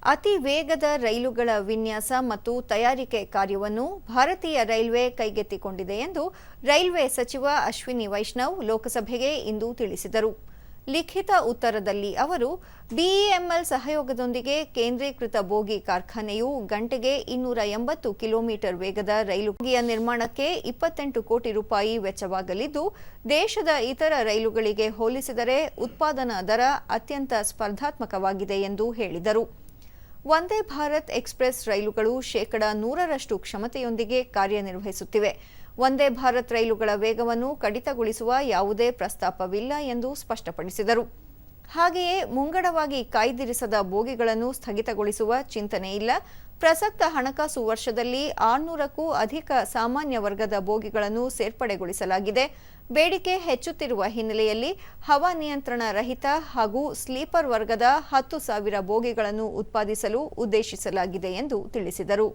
ಅತಿ ವೇಗದ ರೈಲುಗಳ ವಿನ್ಯಾಸ ಮತ್ತು ತಯಾರಿಕೆ ಕಾರ್ಯವನ್ನು ಭಾರತೀಯ ರೈಲ್ವೆ ಕೈಗೆತ್ತಿಕೊಂಡಿದೆ ಎಂದು ರೈಲ್ವೆ ಸಚಿವ ಅಶ್ವಿನಿ ವೈಷ್ಣವ್ ಲೋಕಸಭೆಗೆ ಇಂದು ತಿಳಿಸಿದರು. ಲಿಖಿತ ಉತ್ತರದಲ್ಲಿ ಅವರು ಬಿಇಎಂಎಲ್ ಸಹಯೋಗದೊಂದಿಗೆ ಕೇಂದ್ರೀಕೃತ ಬೋಗಿ ಕಾರ್ಖಾನೆಯು ಗಂಟೆಗೆ 280 ಕಿಲೋಮೀಟರ್ ವೇಗದ ರೈಲು ಬೋಗಿಯ ನಿರ್ಮಾಣಕ್ಕೆ 28 ಕೋಟಿ ರೂಪಾಯಿ ವೆಚ್ಚವಾಗಲಿದ್ದು, ದೇಶದ ಇತರ ರೈಲುಗಳಿಗೆ ಹೋಲಿಸಿದರೆ ಉತ್ಪಾದನಾ ದರ ಅತ್ಯಂತ ಸ್ಪರ್ಧಾತ್ಮಕವಾಗಿದೆ ಎಂದು ಹೇಳಿದರು. ವಂದೇ ಭಾರತ್ ಎಕ್ಸ್‌ಪ್ರೆಸ್ ರೈಲುಗಳು 100% ಕ್ಷಮತೆಯೊಂದಿಗೆ ಕಾರ್ಯನಿರ್ವಹಿಸುತ್ತಿವೆ. ವಂದೇ ಭಾರತ್ ರೈಲುಗಳ ವೇಗವನ್ನು ಕಡಿತಗೊಳಿಸುವ ಯಾವುದೇ ಪ್ರಸ್ತಾಪವಿಲ್ಲ ಎಂದು ಸ್ಪಷ್ಟಪಡಿಸಿದರು. ಹಾಗೆಯೇ ಮುಂಗಡವಾಗಿ ಕಾಯ್ದಿರಿಸದ ಬೋಗಿಗಳನ್ನು ಸ್ಥಗಿತಗೊಳಿಸುವ ಚಿಂತನೆ ಇಲ್ಲ. ಪ್ರಸಕ್ತ ಹಣಕಾಸು ವರ್ಷದಲ್ಲಿ 600ಕ್ಕೂ ಅಧಿಕ ಸಾಮಾನ್ಯ ವರ್ಗದ ಬೋಗಿಗಳನ್ನು ಸೇರ್ಪಡೆಗೊಳಿಸಲಾಗಿದೆ. ಬೇಡಿಕೆ ಹೆಚ್ಚುತ್ತಿರುವ ಹಿನ್ನೆಲೆಯಲ್ಲಿ ಹವಾನಿಯಂತ್ರಣ ರಹಿತ ಹಾಗೂ ಸ್ಲೀಪರ್ ವರ್ಗದ 10,000 ಬೋಗಿಗಳನ್ನು ಉತ್ಪಾದಿಸಲು ಉದ್ದೇಶಿಸಲಾಗಿದೆ ಎಂದು ತಿಳಿಸಿದರು.